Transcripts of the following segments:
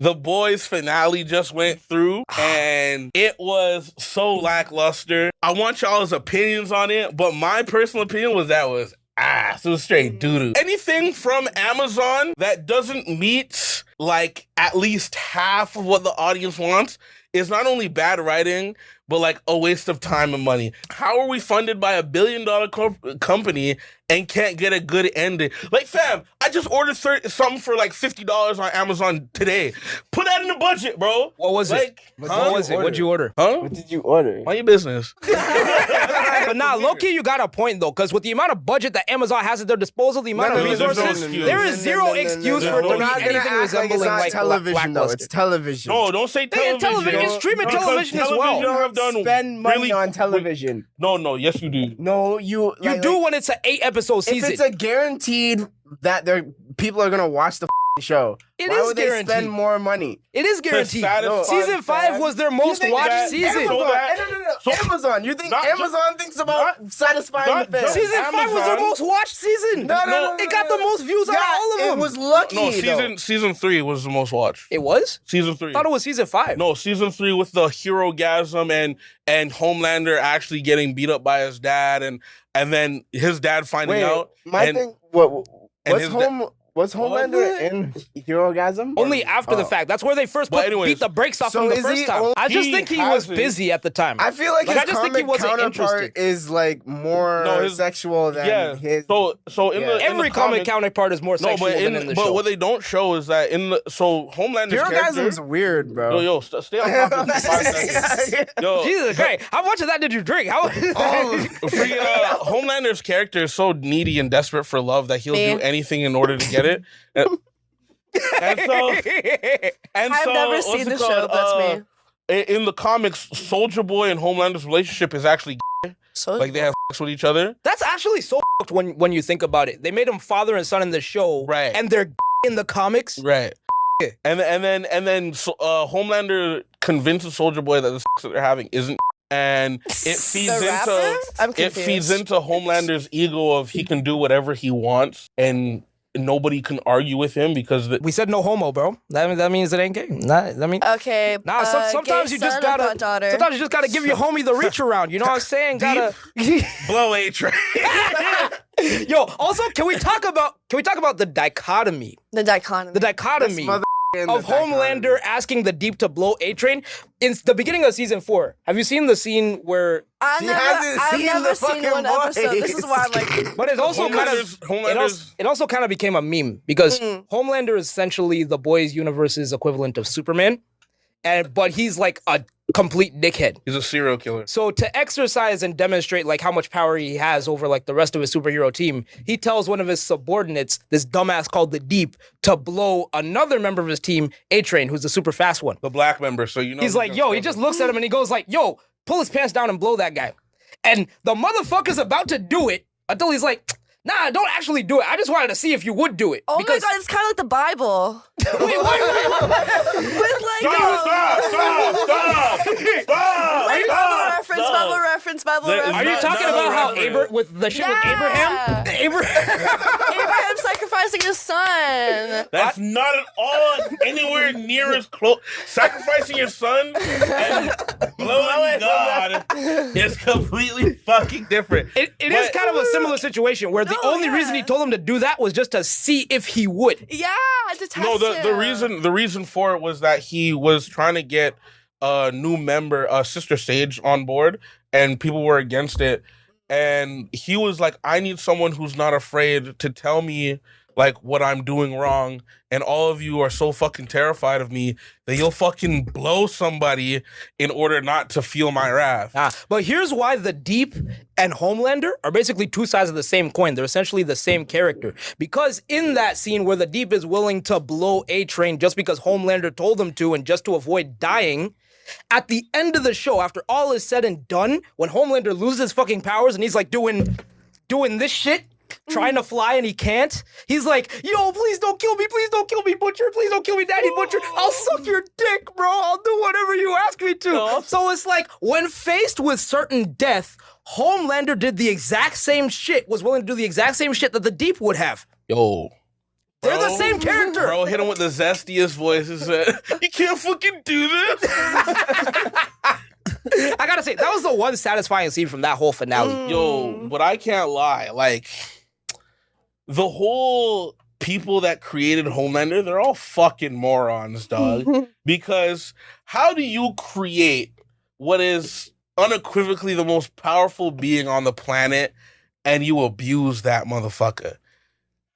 The Boys finale just went through, and it was so lackluster. I want y'all's opinions on it, but my personal opinion was that was ass. It was straight doo-doo. Anything from Amazon that doesn't meet like at least half of what the audience wants is not only bad writing, but like a waste of time and money. How are we funded by $1 billion company and can't get a good ending? Like, fam, I just ordered something for like $50 on Amazon today. Put that in the budget, bro. What was it? What was it? What'd you order? Huh? What did you order? Mind your business. But nah, low-key, you got a point, though, because with the amount of budget that Amazon has at their disposal, the amount of resources, there is zero excuse for it to be anything resembling like television, though. It's television. No, don't say television. It's streaming television as well. Have done spend money on television. No, yes you do. No, you do when it's an 8-episode season. If it's a guaranteed that people are gonna watch the show, why would they spend more money? It is guaranteed. No, season 5 was their most watched season. Amazon. You think Amazon thinks about satisfying the fans? Season 5 was their most watched season. No. It got the most views out of all of them. It was lucky. No, season 3 was the most watched. It was? Season 3. I thought it was season 5. No, season 3 with the hero-gasm and Homelander actually getting beat up by his dad and then his dad finding out. Was Homelander in Herogasm? Only after the fact. That's where they first beat the brakes off him the first time. I just think he was busy at the time. I feel like his comic counterpart is like more sexual than his. So every comic counterpart is more sexual than in the show. But what they don't show is that Homelander's Herogasm's weird, bro. Yo, stay on topic for 5 seconds. Yo, Jesus Christ, how much of that did you drink? Homelander's character is so needy and desperate for love that he'll do anything in order to get it. I've never seen the show. That's me. In the comics, Soldier Boy and Homelander's relationship is actually gay. Like they have sex with each other. That's actually so fucked when you think about it. They made them father and son in the show, right? And they're in the comics, right? And then Homelander convinces Soldier Boy that the sex that they're having isn't. And it feeds into Homelander's ego of he can do whatever he wants and nobody can argue with him because we said no homo, bro. That means it ain't gay. Okay. Sometimes you just gotta. Sometimes you just gotta give your homie the reach around. You know what I'm saying? Gotta blow a train. Yo. Also, can we talk about the dichotomy? The dichotomy. Of Homelander asking the Deep to blow A-Train in the beginning of season 4. Have you seen the scene where I've never seen one episode. This is why I'm like. But it also it also kind of became a meme because Homelander is essentially the Boys universe's equivalent of Superman, but he's like a complete dickhead. He's a serial killer. So to exercise and demonstrate like how much power he has over like the rest of his superhero team, he tells one of his subordinates, this dumbass called the Deep, to blow another member of his team, A-Train, who's the super fast one. The black member, so you know. He's like, yo, he just looks at him and he goes like, yo, pull his pants down and blow that guy. And the motherfucker's about to do it until he's like, nah, don't actually do it. I just wanted to see if you would do it. Oh my God, it's kind of like the Bible. Wait, With like Bible reference. Are you talking about how with the shit with Abraham? Abraham sacrificing his son. That's not at all anywhere near as close. Sacrificing your son and blowing God is completely fucking different. It is kind of a similar situation where the only reason he told him to do that was just to see if he would. Yeah, to test the reason for it was that he was trying to get a new member, Sister Sage, on board, and people were against it. And he was like, I need someone who's not afraid to tell me like what I'm doing wrong. And all of you are so fucking terrified of me that you'll fucking blow somebody in order not to feel my wrath. But here's why the Deep and Homelander are basically two sides of the same coin. They're essentially the same character. Because in that scene where the Deep is willing to blow A-Train just because Homelander told him to and just to avoid dying, at the end of the show, after all is said and done, when Homelander loses his fucking powers and he's like doing this shit, trying to fly and he can't, he's like, yo, please don't kill me, Butcher, please don't kill me, Daddy Butcher, I'll suck your dick, bro, I'll do whatever you ask me to. No. So it's like, when faced with certain death, Homelander did the exact same shit, was willing to do the exact same shit that the Deep would have. Yo. They're the same character. Bro hit him with the zestiest voice and said, "You can't fucking do this." I gotta say, that was the one satisfying scene from that whole finale. Yo, but I can't lie. Like, the whole people that created Homelander, they're all fucking morons, dog. Because how do you create what is unequivocally the most powerful being on the planet and you abuse that motherfucker?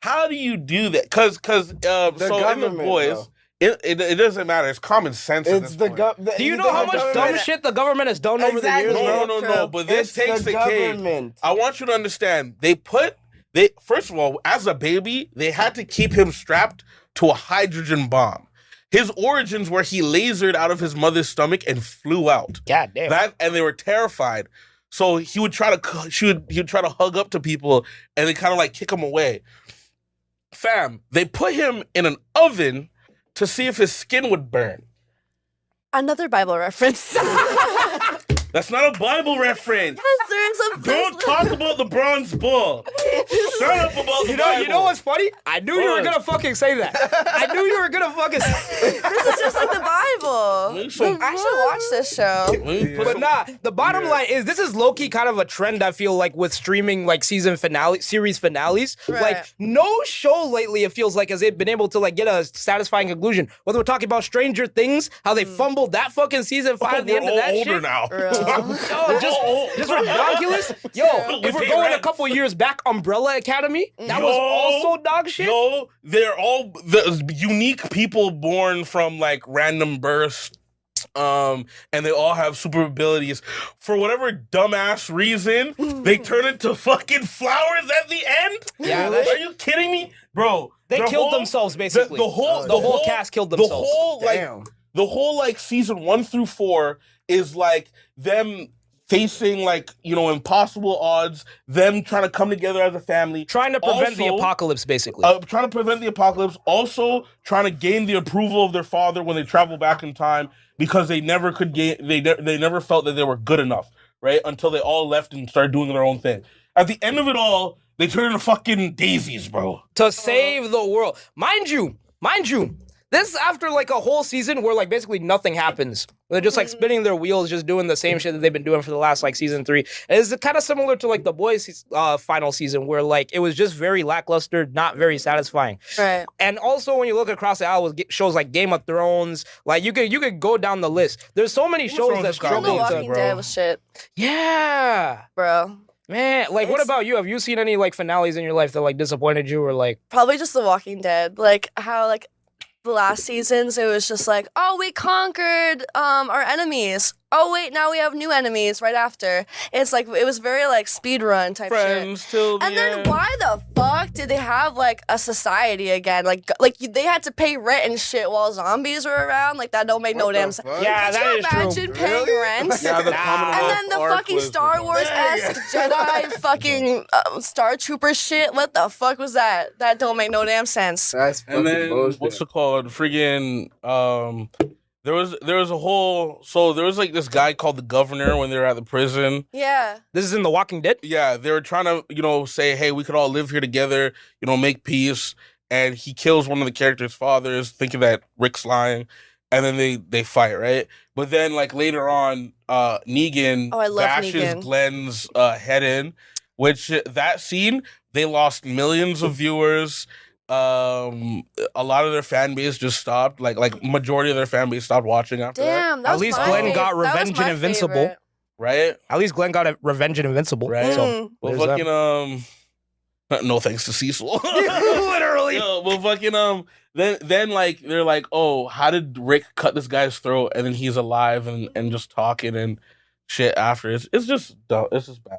How do you do that? Because so in the boys, it doesn't matter. It's common sense. It's the government. Do you know how much dumb shit the government has done over the years? No. But this takes the cake. I want you to understand. First of all, as a baby, they had to keep him strapped to a hydrogen bomb. His origins were he lasered out of his mother's stomach and flew out. God damn. And they were terrified. So he would try to hug up to people and they kind of like kick him away. Fam, they put him in an oven to see if his skin would burn. Another Bible reference. That's not a Bible reference. Don't talk about the bronze bull. Shut up about the Bible. You know what's funny? I knew you were gonna fucking say that. I knew you were gonna fucking say This is just like the Bible. I should watch this show. But nah, the bottom line is this is low-key kind of a trend I feel like with streaming like series finales. Right. Like no show lately it feels like has it been able to like get a satisfying conclusion. Whether we're talking about Stranger Things, how they fumbled that fucking season 5 at the end of that older shit. Now. Yo, just ridiculous. Yo, if we're going a couple years back, Umbrella Academy, that was also dog shit. Yo, they're all the unique people born from like random births. And they all have super abilities. For whatever dumbass reason, they turn into fucking flowers at the end. Yeah, are you kidding me, bro? They killed themselves basically. The whole cast killed themselves. The whole like season 1 through 4 is like them facing like, impossible odds, them trying to come together as a family. Trying to prevent the apocalypse, basically. Trying to prevent the apocalypse. Also trying to gain the approval of their father when they travel back in time because they never could gain, they never felt that they were good enough, right? Until they all left and started doing their own thing. At the end of it all, they turn into fucking daisies, bro. To save the world. Mind you, this is after like a whole season where like basically nothing happens. They're just like spinning their wheels, just doing the same shit that they've been doing for the last like season 3. And it's kind of similar to like the Boys final season where like it was just very lackluster, not very satisfying. Right. And also when you look across the aisle with shows like Game of Thrones, like you could go down the list. There's so many shows that struggle. The Walking Dead was shit. Yeah. Bro. Man, like what about you? Have you seen any like finales in your life that like disappointed you or like? Probably just The Walking Dead. Like how like the last seasons, it was just like, oh, we conquered our enemies. Oh, wait, now we have new enemies right after. It's like, it was very like speed run type Friends shit. Till the and then end. why the fuck did they have like a society again? Like they had to pay rent and shit while zombies were around? Like that don't make no damn sense. Yeah, Could that you is true. imagine paying rent? Yeah, the And then the fucking Star Wars-esque Jedi fucking Star Trooper shit. What the fuck was that? That don't make no damn sense. That's fucking And then bullshit. what's it called? Friggin' there was like this guy called the governor when they were at the prison. Yeah. This is in The Walking Dead? Yeah, they were trying to, say, hey, we could all live here together, make peace. And he kills one of the characters' fathers, thinking that Rick's lying. And then they fight, right? But then, like, later on, Negan bashes Negan. Glenn's head in, which that scene, they lost millions of viewers. A lot of their fan base just stopped. Like majority of their fan base stopped watching after that. Damn, that At was least my Glenn favorite. got That was Revenge my and Invincible. favorite. Right? At least Glenn got a Revenge and Invincible. Right. So, Well, there's fucking no thanks to Cecil. Literally. Yeah, well, fucking then like they're like, oh, how did Rick cut this guy's throat and then he's alive and just talking and shit after? It's just dumb. It's just bad.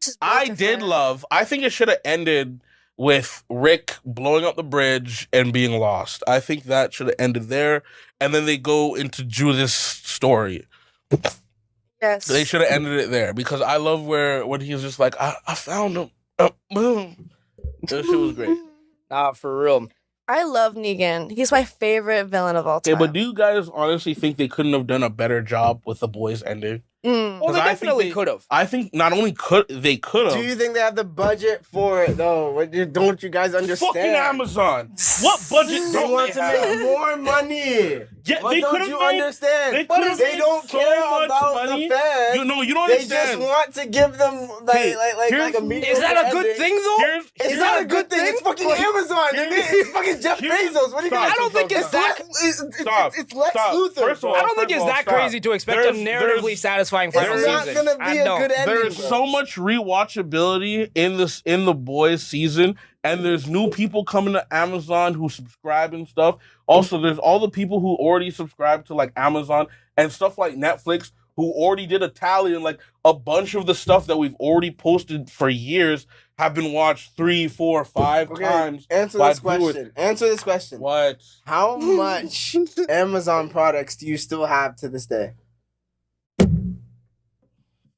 Just I beautiful. think it should have ended with Rick blowing up the bridge and being lost. I think that should have ended there, and then they go into Judith's story. Yes. They should have ended it there because I love when he's just like, I found him. Boom. That shit was great. Nah, for real. I love Negan. He's my favorite villain of all time. Okay, but do you guys honestly think they couldn't have done a better job with the boys ending? Oh, they definitely could have. I think not only they could have. Do you think they have the budget for it though? Don't you guys understand? Fucking Amazon. What budget They don't want they to have? make more money. Yeah, What they don't could've you made- understand? they could've They made don't so care much about money. the fans. You don't They understand. just want to give them Hey, like a mediocre Is that a good ending. thing though? It's not a good thing. It's fucking Amazon. It's fucking Jeff Bezos. What are you gonna I don't think it's that. It's Lex Luthor. First of all, I don't think it's that crazy to expect a narratively satisfying final It's not season. gonna be a good ending. There's so much rewatchability in the Boys season, and there's new people coming to Amazon who subscribe and stuff. Also, there's all the people who already subscribe to like Amazon and stuff like Netflix who already did a tally, and like a bunch of the stuff that we've already posted for years have been watched 3, 4, 5 times. Answer by this question. Answer this question. What? How much Amazon products do you still have to this day?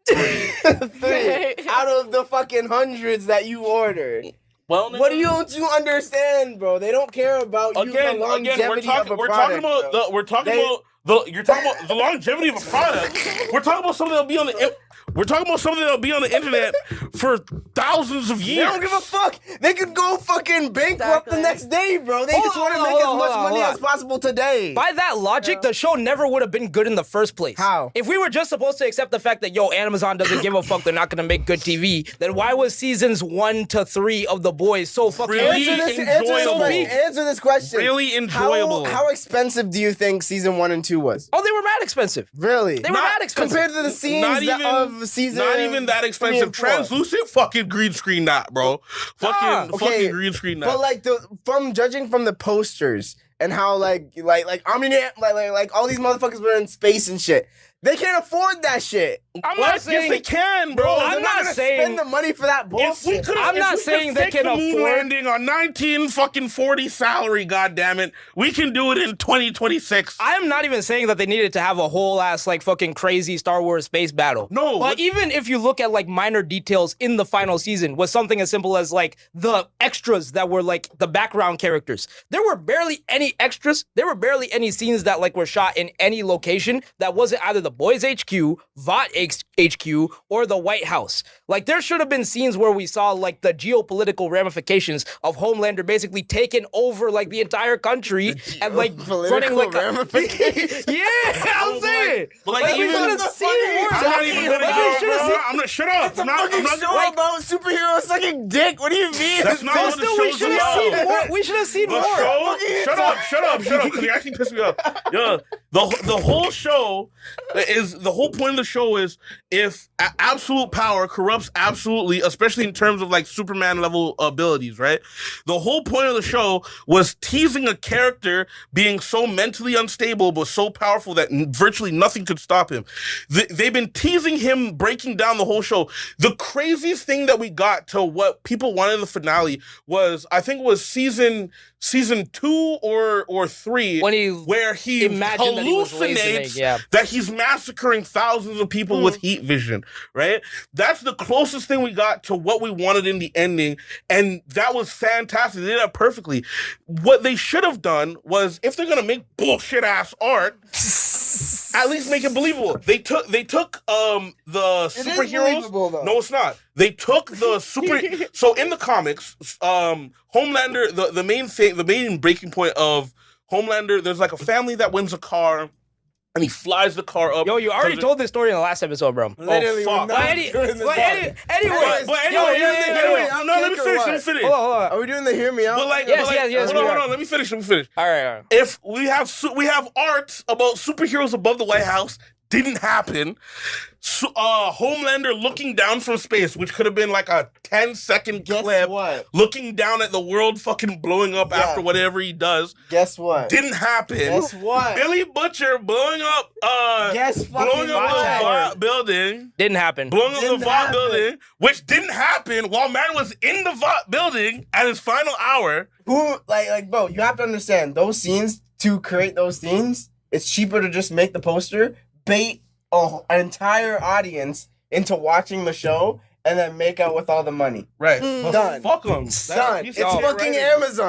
3 out of the fucking hundreds that you ordered. Well, What don't you understand, bro? They don't care about you, the longevity of a product. You're talking about the longevity of a product. We're talking about something that'll be on the. We're talking about something that'll be on the internet for thousands of They years. don't give a fuck. They could go fucking bankrupt the next day, bro. They just want to make as much money as possible today. By that logic, the show never would have been good in the first place. How? If we were just supposed to accept the fact that, Amazon doesn't give a fuck, they're not going to make good TV, then why was seasons 1 to 3 of The Boys so fucking Really enjoyable? Answer this question. Really enjoyable. How expensive do you think season 1 and 2 was? Oh, they were mad expensive. Really? They were mad expensive. Compared to the scenes of season. Not even that expensive. Translucent, fucking green screen that, bro. Fucking green screen that. But like judging from the posters and how like Omni-Man, like all these motherfuckers were in space and shit. They can't afford that shit. Yes, they can, bro. I'm not saying spend the money for that bullshit. I'm not saying they can afford landing on 1940 salary. Goddammit, we can do it in 2026. I am not even saying that they needed to have a whole ass like fucking crazy Star Wars space battle. No, but even if you look at like minor details in the final season, was something as simple as like the extras that were like the background characters. There were barely any extras. There were barely any scenes that like were shot in any location that wasn't either the Boys HQ, VOT HQ, or the White House. Like there should have been scenes where we saw like the geopolitical ramifications of Homelander basically taking over like the entire country and like running like yeah, I'm saying. But like we even should have seen more. I'm not even gonna I'm not shut up. It's a fucking show about superheroes sucking dick. What do you mean? That's not what the we show's should have about. seen more. We should have seen The more. show, shut up, because you actually pissed me off. Yeah, the whole show is the whole point of the show is if absolute power corrupts absolutely, especially in terms of like Superman level abilities, right? The whole point of the show was teasing a character being so mentally unstable but so powerful that virtually nothing could stop him. They've been teasing him, breaking down the whole show. The craziest thing that we got to what people wanted in the finale was, I think it was season 2 or 3, where he imagined hallucinates that he's massacring thousands of people with heat vision, right? That's the closest thing we got to what we wanted in the ending, and that was fantastic. They did that perfectly. What they should have done was, if they're gonna make bullshit ass art, at least make it believable. They took the superheroes. No, it's not. They took the super. So in the comics, Homelander, the main breaking point of Homelander, there's like a family that wins a car. And he flies the car up. Yo, you already told this story in the last episode, bro. Literally, fuck. anyway, Let me finish. Hold on. Are we doing the hear me out? Yes, hold on. Let me finish. All right. If we have art about superheroes above the White House, didn't happen. So, Homelander looking down from space, which could have been like a 10-second clip, looking down at the world fucking blowing up after whatever he does. Guess what? Didn't happen. Guess what? Billy Butcher blowing up the VOT building. Didn't happen. Blowing up the VOT building, which didn't happen while man was in the VOT building at his final hour. Who bro, you have to understand, those scenes, to create those scenes, it's cheaper to just make the poster, bait an entire audience into watching the show, and then make out with all the money. Right. Done. Fuck them. Done. It's fucking Amazon.